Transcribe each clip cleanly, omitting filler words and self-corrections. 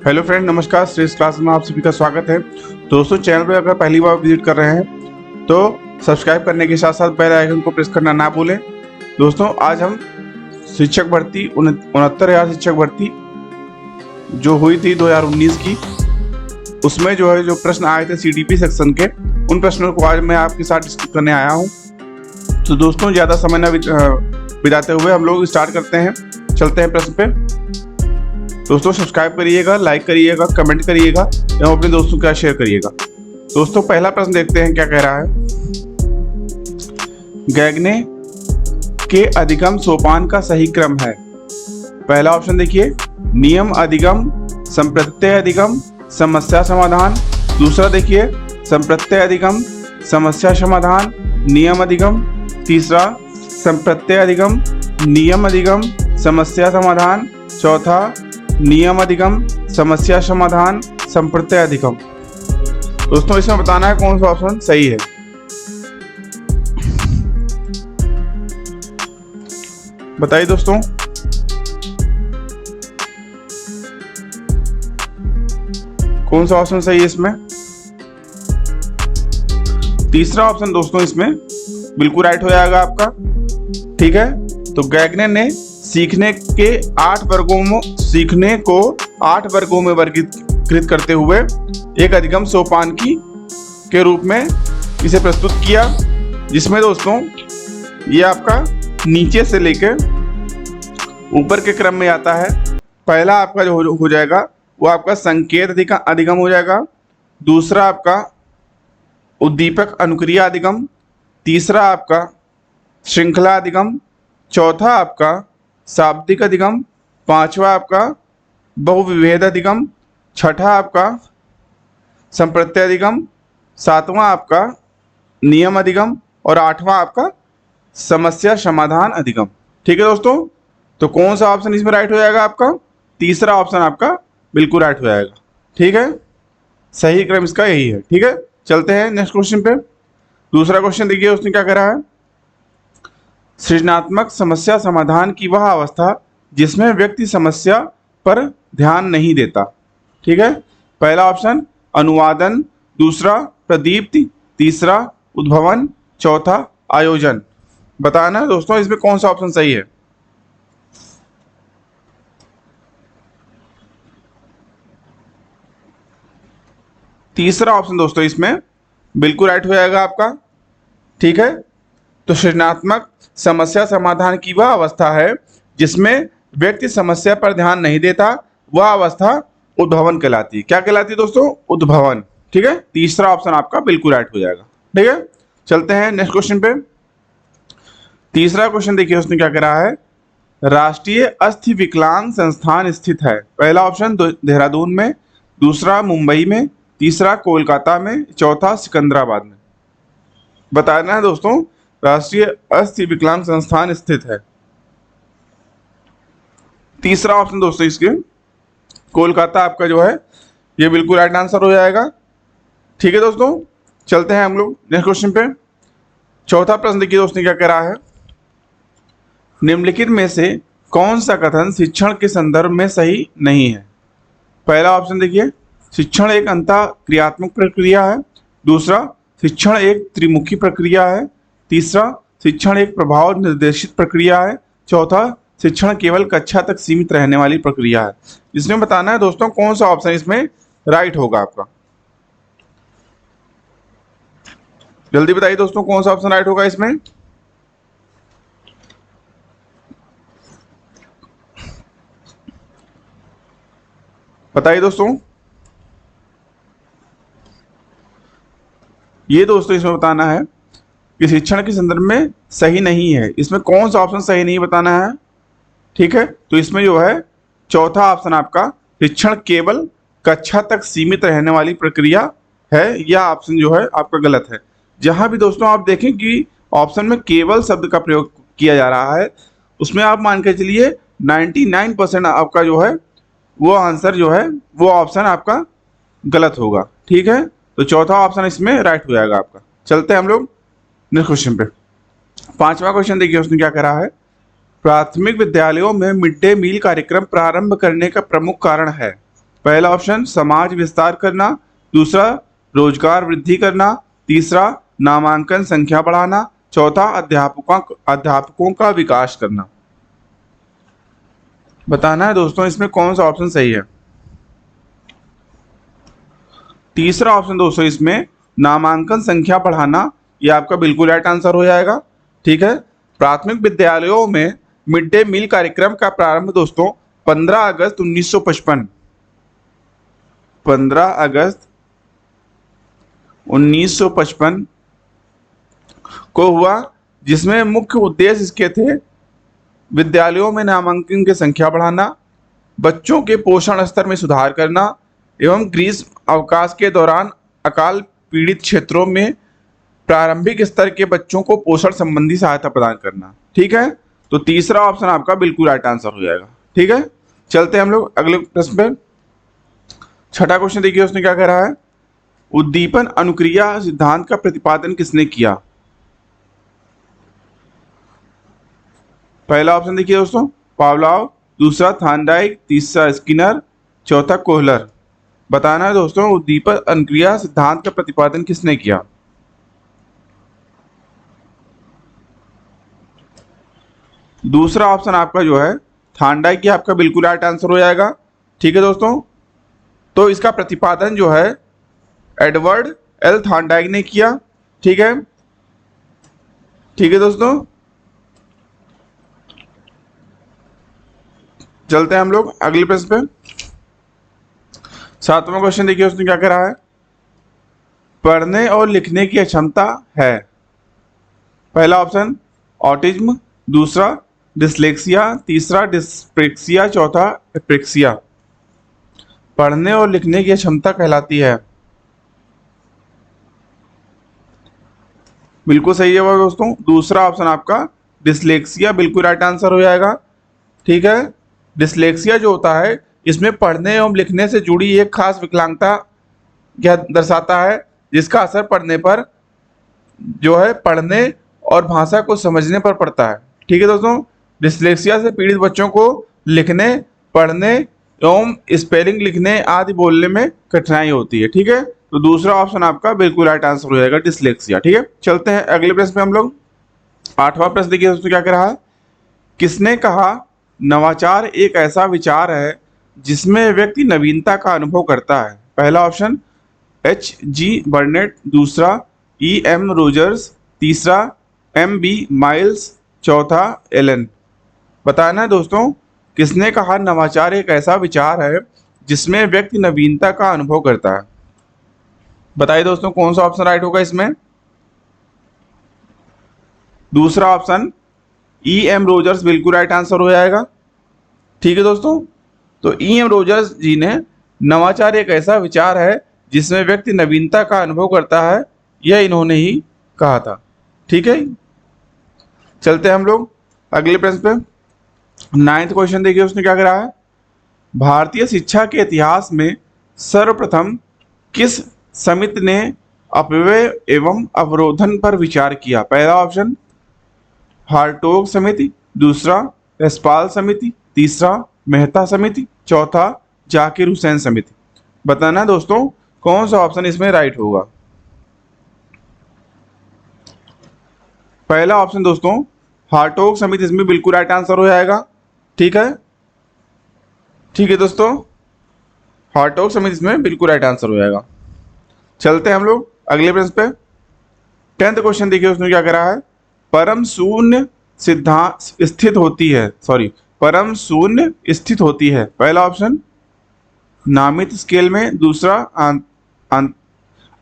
Hello friend, नमस्कार। श्रेष्ठ class में आप सभी का स्वागत है। दोस्तों, चैनल पर अगर पहली बार विजिट कर रहे हैं तो सब्सक्राइब करने के साथ साथ बेल आइकन को प्रेस करना ना भूलें। दोस्तों, आज हम शिक्षक भर्ती 69,000 शिक्षक भर्ती जो हुई थी 2019 की, उसमें जो प्रश्न आए थे सीडीपी सेक्शन के, उन प्रश्नों को आज मैं आपके साथ डिस्कस करने आया हूँ। तो दोस्तों, ज़्यादा समय न बिताते हुए हम लोग स्टार्ट करते हैं, चलते हैं प्रश्न पे। दोस्तों, सब्सक्राइब करिएगा, लाइक करिएगा, कमेंट करिएगा एवं अपने दोस्तों के साथ शेयर करिएगा। दोस्तों, पहला प्रश्न देखते हैं क्या कह रहा है। गैगने के अधिगम सोपान का सही क्रम है। पहला ऑप्शन देखिए, नियम अधिगम, संप्रत्यय अधिगम, समस्या समाधान। दूसरा देखिए, संप्रत्यय अधिगम, समस्या समाधान, नियम अधिगम। तीसरा, संप्रत्यय अधिगम, नियम अधिगम, समस्या समाधान। चौथा, नियम अधिगम, समस्या समाधान, संप्रत्यय अधिगम। दोस्तों, इसमें बताना है कौन सा ऑप्शन सही है। बताइए दोस्तों। कौन सा ऑप्शन सही है इसमें। तीसरा ऑप्शन दोस्तों इसमें बिल्कुल राइट हो जाएगा आपका। ठीक है, तो गैगने ने सीखने को 8 वर्गों में वर्गीकृत करते हुए एक अधिगम सोपान के रूप में इसे प्रस्तुत किया, जिसमें दोस्तों ये आपका नीचे से लेकर ऊपर के क्रम में आता है। पहला आपका जो हो जाएगा वो आपका संकेत अधिगम हो जाएगा। दूसरा आपका उद्दीपक अनुक्रिया अधिगम। तीसरा आपका श्रृंखला अधिगम। चौथा आपका शाब्दिक अधिगम। पांचवा आपका बहुविभेद अधिगम। छठा आपका संप्रत्यय अधिगम। सातवां आपका नियम अधिगम और आठवां आपका समस्या समाधान अधिगम। ठीक है दोस्तों, तो कौन सा ऑप्शन इसमें राइट हो जाएगा आपका। तीसरा ऑप्शन आपका बिल्कुल राइट हो जाएगा। ठीक है, सही क्रम इसका यही है। ठीक है, चलते हैं नेक्स्ट क्वेश्चन पे। दूसरा क्वेश्चन देखिए, उसने क्या करा है। सृजनात्मक समस्या समाधान की वह अवस्था जिसमें व्यक्ति समस्या पर ध्यान नहीं देता। ठीक है, पहला ऑप्शन अनुवादन, दूसरा प्रदीप्ति, तीसरा उद्भवन, चौथा आयोजन। बताना दोस्तों इसमें कौन सा ऑप्शन सही है। तीसरा ऑप्शन दोस्तों इसमें बिल्कुल राइट हो जाएगा आपका। ठीक है, तो सृजनात्मक समस्या समाधान की वह अवस्था है जिसमें व्यक्ति समस्या पर ध्यान नहीं देता, वह अवस्था उद्भवन कहलाती है। क्या कहलाती है दोस्तों, उद्भवन। ठीक है, तीसरा ऑप्शन आपका बिल्कुल राइट हो जाएगा। ठीक है, चलते हैं नेक्स्ट क्वेश्चन पे। तीसरा क्वेश्चन देखिए, उसने क्या करा है। राष्ट्रीय अस्थि विकलांग संस्थान स्थित है। पहला ऑप्शन देहरादून में, दूसरा मुंबई में, तीसरा कोलकाता में, चौथा सिकंदराबाद में। बताना है दोस्तों, राष्ट्रीय अस्थि विकलांग संस्थान स्थित है। तीसरा ऑप्शन दोस्तों इसके कोलकाता आपका जो है ये बिल्कुल राइट आंसर हो जाएगा। ठीक है दोस्तों, चलते हैं हम लोग नेक्स्ट क्वेश्चन पे। चौथा प्रश्न देखिए दोस्तों क्या कह रहा है। निम्नलिखित में से कौन सा कथन शिक्षण के संदर्भ में सही नहीं है। पहला ऑप्शन देखिए, शिक्षण एक अंतःक्रियात्मक प्रक्रिया है। दूसरा, शिक्षण एक त्रिमुखी प्रक्रिया है। तीसरा, शिक्षण एक प्रभाव निर्देशित प्रक्रिया है। चौथा, शिक्षण केवल कक्षा तक सीमित रहने वाली प्रक्रिया है। इसमें बताना है दोस्तों कौन सा ऑप्शन इसमें राइट होगा आपका। जल्दी बताइए दोस्तों, कौन सा ऑप्शन राइट होगा इसमें। बताइए दोस्तों। ये दोस्तों इसमें बताना है कि शिक्षण के संदर्भ में सही नहीं है। इसमें कौन सा ऑप्शन सही नहीं बताना है। ठीक है, तो इसमें जो है चौथा ऑप्शन आपका शिक्षण केवल कक्षा तक सीमित रहने वाली प्रक्रिया है, यह ऑप्शन जो है आपका गलत है। जहां भी दोस्तों आप देखें कि ऑप्शन में केवल शब्द का प्रयोग किया जा रहा है, उसमें आप मान के चलिए 99% आपका जो है वो आंसर जो है वो ऑप्शन आपका गलत होगा। ठीक है, तो चौथा ऑप्शन इसमें राइट हो जाएगा आपका। चलते हैं हम लोग नेक्स्ट क्वेश्चन पे। पांचवा क्वेश्चन देखिए, उसने क्या करा है। प्राथमिक विद्यालयों में मिड डे मील कार्यक्रम प्रारंभ करने का प्रमुख कारण है। पहला ऑप्शन समाज विस्तार करना, दूसरा रोजगार वृद्धि करना, तीसरा नामांकन संख्या बढ़ाना, चौथा अध्यापकों का विकास करना। बताना है दोस्तों इसमें कौन सा ऑप्शन सही है। तीसरा ऑप्शन दोस्तों इसमें नामांकन संख्या बढ़ाना, ये आपका बिल्कुल राइट आंसर हो जाएगा। ठीक है। प्राथमिक विद्यालयों में मिड डे मील कार्यक्रम का प्रारंभ दोस्तों 15 अगस्त 1955 15 अगस्त 1955 को हुआ, जिसमें मुख्य उद्देश्य इसके थे विद्यालयों में नामांकन की संख्या बढ़ाना, बच्चों के पोषण स्तर में सुधार करना एवं ग्रीष्म अवकाश के दौरान अकाल पीड़ित क्षेत्रों में प्रारंभिक स्तर के बच्चों को पोषण संबंधी सहायता प्रदान करना। ठीक है। तो तीसरा ऑप्शन आपका बिल्कुल राइट आंसर हो जाएगा। ठीक है। चलते हैं हम लोग अगले प्रश्न पे। छठा क्वेश्चन देखिए उसने क्या कह रहा है। उद्दीपन अनुक्रिया सिद्धांत का प्रतिपादन किसने किया। पहला ऑप्शन देखिए दोस्तों पावलोव, दूसरा थॉर्नडाइक, तीसरा स्किनर, चौथा कोहलर। बताना है दोस्तों उद्दीपन अनुक्रिया सिद्धांत का प्रतिपादन किसने किया। दूसरा ऑप्शन आपका जो है थॉर्नडाइक, आपका बिल्कुल राइट आंसर हो जाएगा। ठीक है दोस्तों। तो इसका प्रतिपादन जो है एडवर्ड एल थॉर्नडाइक ने किया। ठीक है। ठीक है दोस्तों। चलते हैं हम लोग अगले प्रश्न पे। सातवां क्वेश्चन देखिए उसने क्या करा है। पढ़ने और लिखने की अक्षमता है। पहला ऑप्शन ऑटिज्म, दूसरा डिसलेक्सिया, तीसरा डिस्प्रेक्सिया, चौथा एप्रेक्सिया। पढ़ने और लिखने की क्षमता कहलाती है। बिल्कुल सही है वो दोस्तों, दूसरा ऑप्शन आपका डिसलेक्सिया बिल्कुल राइट आंसर हो जाएगा। ठीक है। डिसलेक्सिया जो होता है इसमें पढ़ने एवं लिखने से जुड़ी एक खास विकलांगता क्या दर्शाता है, जिसका असर पढ़ने पर जो है पढ़ने और भाषा को समझने पर पड़ता है। ठीक है दोस्तों। डिसलेक्सिया से पीड़ित बच्चों को लिखने, पढ़ने एवं स्पेलिंग लिखने आदि बोलने में कठिनाई होती है। ठीक है। तो दूसरा ऑप्शन आपका बिल्कुल राइट आंसर हो जाएगा डिसलेक्सिया। ठीक है। चलते हैं अगले प्रश्न पे हम लोग। आठवां प्रश्न देखिए दोस्तों क्या कह रहा है। किसने कहा नवाचार एक ऐसा विचार है जिसमें व्यक्ति नवीनता का अनुभव करता है। पहला ऑप्शन H.G. बर्नेट, दूसरा E.M. रोजर्स, तीसरा M.B. माइल्स, चौथा एलन। बताना है दोस्तों किसने कहा नवाचार एक ऐसा विचार है जिसमें व्यक्ति नवीनता का अनुभव करता है। बताइए दोस्तों कौन सा ऑप्शन राइट होगा इसमें। दूसरा ऑप्शन E.M. रोजर्स बिल्कुल राइट आंसर हो जाएगा। ठीक है दोस्तों। तो E.M. रोजर्स जी ने नवाचार एक ऐसा विचार है जिसमें व्यक्ति नवीनता का अनुभव करता है, यह इन्होंने ही कहा था। ठीक है। चलते हैं हम लोग अगले प्रश्न पे। नाइन्थ क्वेश्चन देखिए उसने क्या करा है। भारतीय शिक्षा के इतिहास में सर्वप्रथम किस समिति ने अपव्यय एवं अवरोधन पर विचार किया। पहला ऑप्शन हार्टोग समिति, दूसरा यशपाल समिति, तीसरा मेहता समिति, चौथा जाकिर हुसैन समिति। बताना दोस्तों कौन सा ऑप्शन इसमें राइट होगा। पहला ऑप्शन दोस्तों हार्टोग समिति इसमें बिल्कुल राइट आंसर हो जाएगा। ठीक है। ठीक है दोस्तों। हार्टोग समिति इसमें बिल्कुल राइट आंसर हो जाएगा। चलते हैं हम लोग अगले प्रश्न पे। 10th क्वेश्चन देखिए उसने क्या करा है। परम शून्य सिद्धांत स्थित होती है, परम शून्य स्थित होती है। पहला ऑप्शन नामित स्केल में, दूसरा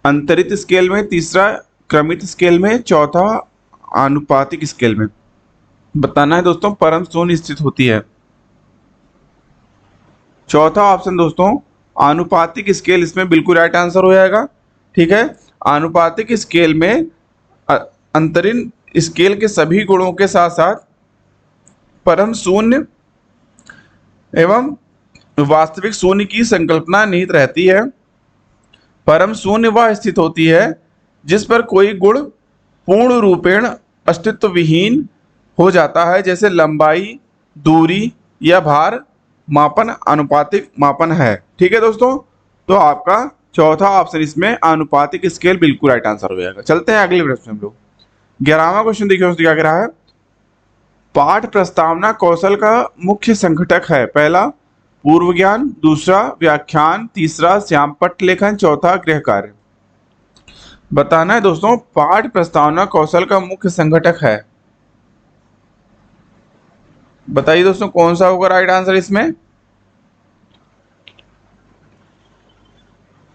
अंतरित स्केल में, तीसरा क्रमित स्केल में, चौथा आनुपातिक स्केल में। बताना है दोस्तों परम शून्य स्थित होती है। चौथा ऑप्शन दोस्तों आनुपातिक स्केल इसमें बिल्कुल राइट आंसर हो जाएगा। ठीक है। आनुपातिक स्केल में अंतरिम स्केल के सभी गुणों के साथ साथ परम शून्य एवं वास्तविक शून्य की संकल्पना निहित रहती है। परम शून्य वह स्थिति होती है जिस पर कोई गुण पूर्ण रूपेण अस्तित्व विहीन हो जाता है, जैसे लंबाई, दूरी या भार मापन अनुपातिक मापन है। ठीक है दोस्तों, तो आपका चौथा ऑप्शन इसमें आनुपातिक स्केल बिल्कुल राइट आंसर हो जाएगा। चलते हैं अगले प्रश्न में हम लोग। 11वां क्वेश्चन देखिए उसने क्या कह रहा है। पाठ प्रस्तावना कौशल का मुख्य संघटक है। पहला पूर्व ज्ञान, दूसरा व्याख्यान, तीसरा श्यामपट्ट लेखन, चौथा गृह कार्य। बताना है दोस्तों पाठ प्रस्तावना कौशल का मुख्य संघटक है। बताइए दोस्तों कौन सा होगा राइट आंसर इसमें।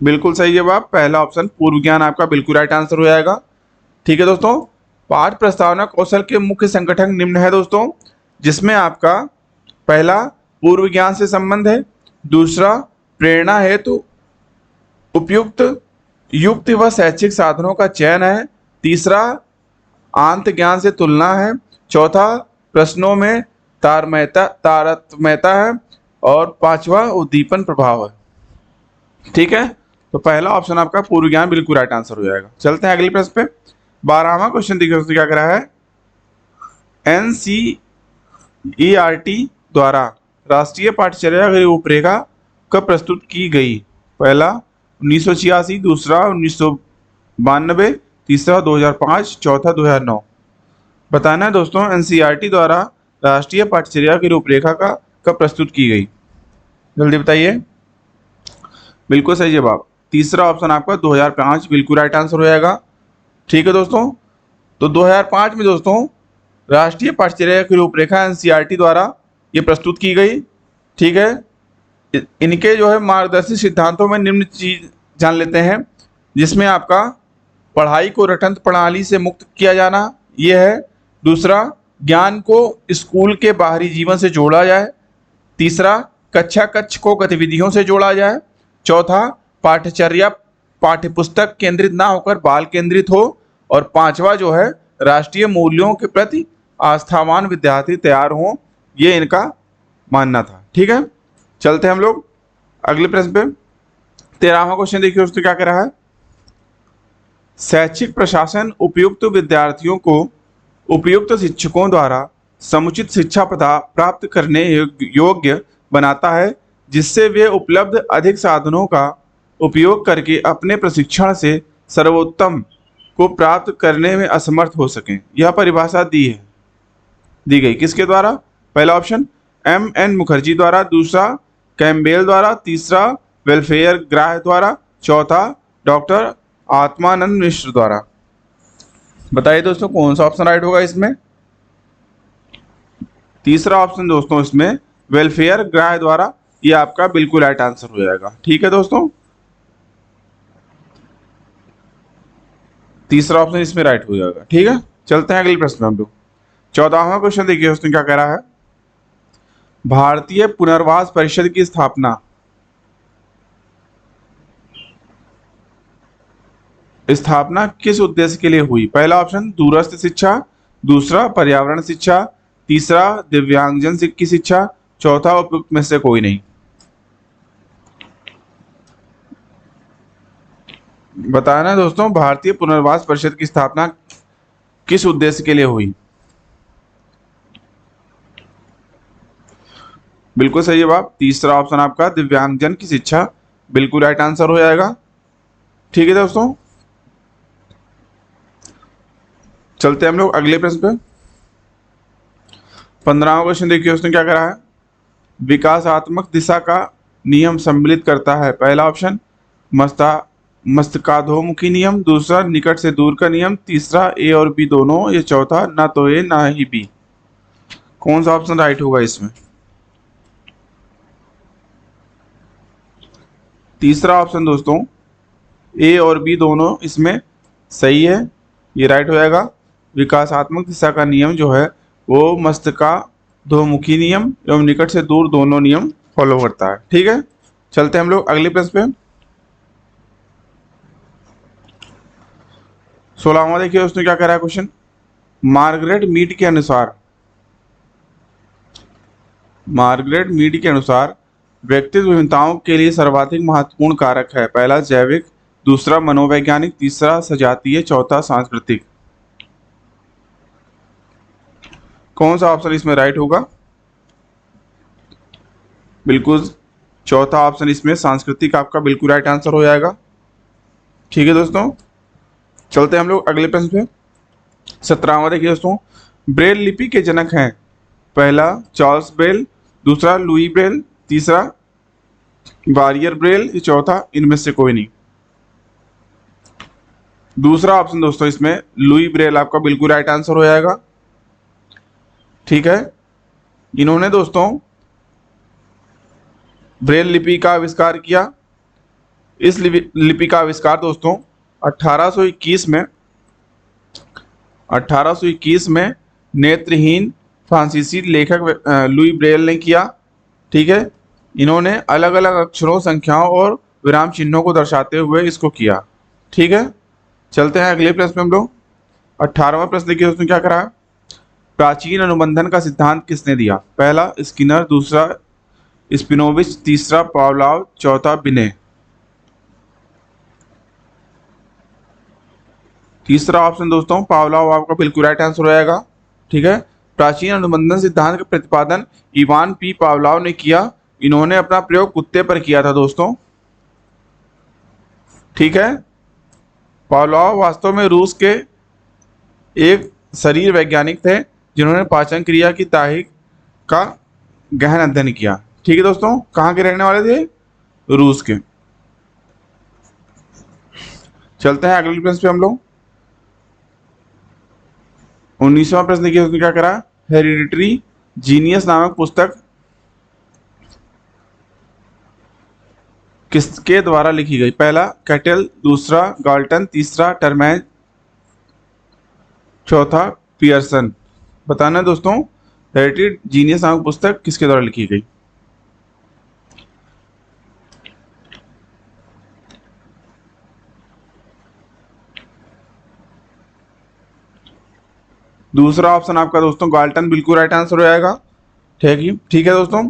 बिल्कुल सही जवाब, पहला ऑप्शन पूर्व ज्ञान आपका बिल्कुल राइट आंसर हो जाएगा। ठीक है दोस्तों, पाठ प्रस्तावना कौशल के मुख्य संगठन निम्न है दोस्तों, जिसमें आपका पहला पूर्व ज्ञान से संबंध है, दूसरा प्रेरणा हेतु उपयुक्त युक्त व शैक्षिक साधनों का चयन है, तीसरा आंत ज्ञान से तुलना है, चौथा प्रश्नों में तारतम्यता है और पांचवा उद्दीपन प्रभाव है। ठीक है, तो पहला ऑप्शन आपका पूर्व ज्ञान बिल्कुल राइट आंसर हो जाएगा। चलते हैं अगले प्रश्न पे। 12वां क्वेश्चन देखिए उसने क्या करा है। NCERT द्वारा राष्ट्रीय पाठ्यचर्या की रूपरेखा कब प्रस्तुत की गई। पहला 1986, दूसरा 1992, तीसरा 2005, चौथा 2009। बताना है दोस्तों NCERT द्वारा राष्ट्रीय पाठ्यचर्या की रूपरेखा का कब प्रस्तुत की गई, जल्दी बताइए। बिल्कुल सही जवाब, तीसरा ऑप्शन आपका 2005 बिल्कुल राइट आंसर हो जाएगा। ठीक है दोस्तों, तो 2005 में दोस्तों राष्ट्रीय पाठ्यचर्या की रूपरेखा NCERT द्वारा ये प्रस्तुत की गई। ठीक है, इनके जो है मार्गदर्शी सिद्धांतों में निम्न चीज जान लेते हैं, जिसमें आपका पढ़ाई को रटंत प्रणाली से मुक्त किया जाना ये है, दूसरा ज्ञान को स्कूल के बाहरी जीवन से जोड़ा जाए, तीसरा कक्षा कक्ष को गतिविधियों से जोड़ा जाए, चौथा पाठ्यचर्या पाठ्यपुस्तक केंद्रित ना होकर बाल केंद्रित हो, और पांचवा जो है राष्ट्रीय मूल्यों के प्रति आस्थावान विद्यार्थी तैयार हों, ये इनका मानना था। ठीक है, चलते हैं हम लोग अगले प्रश्न पे। 13वां क्वेश्चन देखिए उसने क्या करा है। शैक्षिक प्रशासन उपयुक्त विद्यार्थियों को उपयुक्त शिक्षकों द्वारा समुचित शिक्षा प्राप्त करने योग्य बनाता है, जिससे वे उपलब्ध अधिक साधनों का उपयोग करके अपने प्रशिक्षण से सर्वोत्तम को प्राप्त करने में असमर्थ हो सकें। यह परिभाषा दी गई किसके द्वारा। पहला ऑप्शन M.N. मुखर्जी द्वारा, दूसरा कैम्पबेल द्वारा, तीसरा वेलफेयर ग्राह द्वारा, चौथा डॉक्टर आत्मानंद मिश्र द्वारा। बताइए दोस्तों कौन सा ऑप्शन राइट होगा इसमें। तीसरा ऑप्शन दोस्तों इसमें वेलफेयर ग्राह द्वारा, ये आपका बिल्कुल राइट आंसर हो जाएगा। ठीक है दोस्तों, तीसरा ऑप्शन इसमें राइट हो जाएगा। ठीक है, चलते हैं अगले प्रश्न में हम लोग। 14वां क्वेश्चन देखिए उसने क्या कह रहा है। भारतीय पुनर्वास परिषद की स्थापना किस उद्देश्य के लिए हुई। पहला ऑप्शन दूरस्थ शिक्षा, दूसरा पर्यावरण शिक्षा, तीसरा दिव्यांगजन की शिक्षा, चौथा उपयुक्त में से कोई नहीं। बताना दोस्तों भारतीय पुनर्वास परिषद की स्थापना किस उद्देश्य के लिए हुई। बिल्कुल सही जवाब, तीसरा ऑप्शन आपका दिव्यांगजन की शिक्षा बिल्कुल राइट आंसर हो जाएगा। ठीक है दोस्तों, चलते हैं हम लोग अगले प्रश्न पे। 15वां क्वेश्चन देखिए उसने क्या करा है। विकासात्मक दिशा का नियम सम्मिलित करता है। पहला ऑप्शन मस्तकाधोमुखी नियम, दूसरा निकट से दूर का नियम, तीसरा ए और बी दोनों, ये चौथा ना तो ए ना ही बी। कौन सा ऑप्शन राइट होगा इसमें। तीसरा ऑप्शन दोस्तों ए और बी दोनों इसमें सही है, ये राइट हो जाएगा। विकासात्मक दिशा का नियम जो है वो मस्तकाधोमुखी नियम एवं निकट से दूर दोनों नियम फॉलो करता है। ठीक है, चलते हैं हम लोग अगले प्रश्न पे। 16वां देखिए उसने क्या करा है क्वेश्चन। मार्गरेट मीड के अनुसार व्यक्तित्व विभिन्नताओं के लिए सर्वाधिक महत्वपूर्ण कारक है। पहला जैविक, दूसरा मनोवैज्ञानिक, तीसरा सजातीय, चौथा सांस्कृतिक। कौन सा ऑप्शन इसमें राइट होगा। बिल्कुल चौथा ऑप्शन इसमें सांस्कृतिक आपका बिल्कुल राइट आंसर हो जाएगा। ठीक है दोस्तों, चलते हैं हम लोग अगले प्रश्न पे। 17वां देखिए दोस्तों, ब्रेल लिपि के जनक हैं। पहला चार्ल्स ब्रेल, दूसरा लुई ब्रेल, तीसरा बारियर ब्रेल, ये चौथा इनमें से कोई नहीं। दूसरा ऑप्शन दोस्तों इसमें लुई ब्रेल आपका बिल्कुल राइट आंसर हो जाएगा। ठीक है, इन्होंने दोस्तों ब्रेल लिपि का आविष्कार किया। इस लिपि का आविष्कार दोस्तों 1821 में नेत्रहीन फ्रांसीसी लेखक लुई ब्रेल ने किया। ठीक है, इन्होंने अलग अलग अक्षरों, संख्याओं और विराम चिन्हों को दर्शाते हुए इसको किया। ठीक है, चलते हैं अगले प्रश्न में हम लोग। 18वां प्रश्न देखिए दोस्तों क्या करा है। प्राचीन अनुबंधन का सिद्धांत किसने दिया? पहला स्किनर, दूसरा स्पिनोविच, तीसरा पावलोव, चौथा बिने। तीसरा ऑप्शन दोस्तों पावलोव आपका बिल्कुल राइट आंसर हो जाएगा। ठीक है, प्राचीन अनुबंधन सिद्धांत का प्रतिपादन इवान पी पावलोव ने किया। इन्होंने अपना प्रयोग कुत्ते पर किया था दोस्तों। ठीक है, पावलोव वास्तव में रूस के एक शरीर वैज्ञानिक थे जिन्होंने पाचन क्रिया की ताहिक का गहन अध्ययन किया। ठीक है दोस्तों, कहाँ के रहने वाले थे? रूस के। चलते हैं अगले प्रश्न पे हम लोग। 19वां प्रश्न देखिए उसने क्या करा। हेरिडिटरी जीनियस नामक पुस्तक किसके द्वारा लिखी गई? पहला कैटल, दूसरा गाल्टन, तीसरा टर्मैन, चौथा पियर्सन। बताना दोस्तों हेरिडिटरी जीनियस नामक पुस्तक किसके द्वारा लिखी गई? दूसरा ऑप्शन आपका दोस्तों गाल्टन बिल्कुल राइट आंसर हो जाएगा। ठीक है दोस्तों,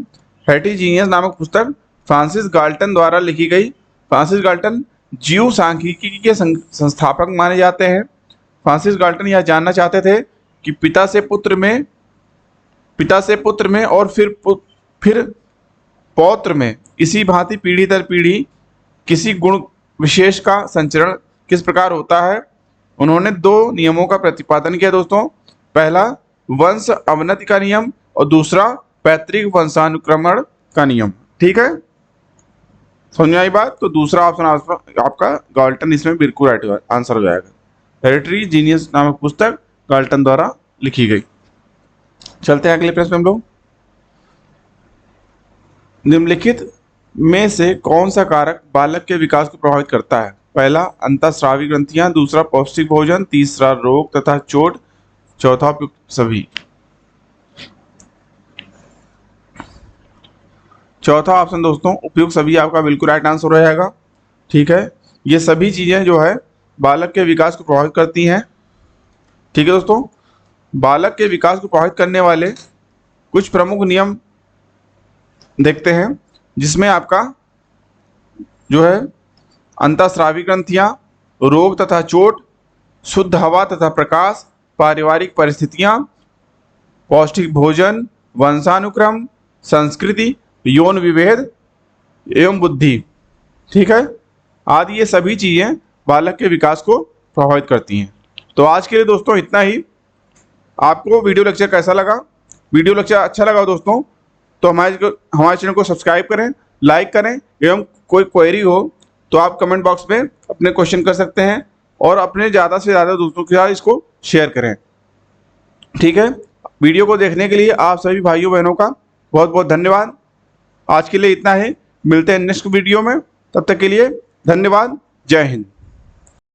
हेरिडिटरी जीनियस नामक पुस्तक फ्रांसिस गाल्टन द्वारा लिखी गई। फ्रांसिस गाल्टन जीव सांख्यिकी के संस्थापक माने जाते हैं। फ्रांसिस गाल्टन यह जानना चाहते थे कि पिता से पुत्र में और फिर पौत्र में इसी भांति पीढ़ी दर पीढ़ी किसी गुण विशेष का संचरण किस प्रकार होता है। उन्होंने 2 नियमों का प्रतिपादन किया दोस्तों। पहला वंश अवनति का नियम और दूसरा पैतृक वंशानुक्रमण का नियम। ठीक है, समझ में आई बात? तो दूसरा ऑप्शन आपका गाल्टन इसमें बिल्कुल राइट आंसर हो जाएगा। हेरिडिटरी जीनियस नामक पुस्तक गाल्टन द्वारा लिखी गई। चलते हैं अगले प्रश्न हम लोग। निम्नलिखित में से कौन सा कारक बालक के विकास को प्रभावित करता है? पहला अंतःस्रावी ग्रंथियां, दूसरा पौष्टिक भोजन, तीसरा रोग तथा चोट, चौथा उपयुक्त सभी। चौथा ऑप्शन दोस्तों उपयुक्त सभी आपका बिल्कुल राइट आंसर हो जाएगा। ठीक है, ये सभी चीजें जो है बालक के विकास को प्रभावित करती हैं। ठीक है दोस्तों, बालक के विकास को प्रभावित करने वाले कुछ प्रमुख नियम देखते हैं, जिसमें आपका जो है अंतःस्रावी ग्रंथियां, रोग तथा चोट, शुद्ध हवा तथा प्रकाश, पारिवारिक परिस्थितियां, पौष्टिक भोजन, वंशानुक्रम, संस्कृति, यौन विभेद एवं बुद्धि। ठीक है, आदि ये सभी चीजें बालक के विकास को प्रभावित करती हैं। तो आज के लिए दोस्तों इतना ही। आपको वीडियो लेक्चर कैसा लगा? वीडियो लेक्चर अच्छा लगा दोस्तों तो हमारे चैनल को सब्सक्राइब करें, लाइक करें एवं कोई क्वेरी हो तो आप कमेंट बॉक्स में अपने क्वेश्चन कर सकते हैं और अपने ज़्यादा से ज़्यादा दोस्तों के साथ इसको शेयर करें। ठीक है, वीडियो को देखने के लिए आप सभी भाइयों बहनों का बहुत बहुत धन्यवाद। आज के लिए इतना ही, मिलते हैं नेक्स्ट वीडियो में, तब तक के लिए धन्यवाद। जय हिंद।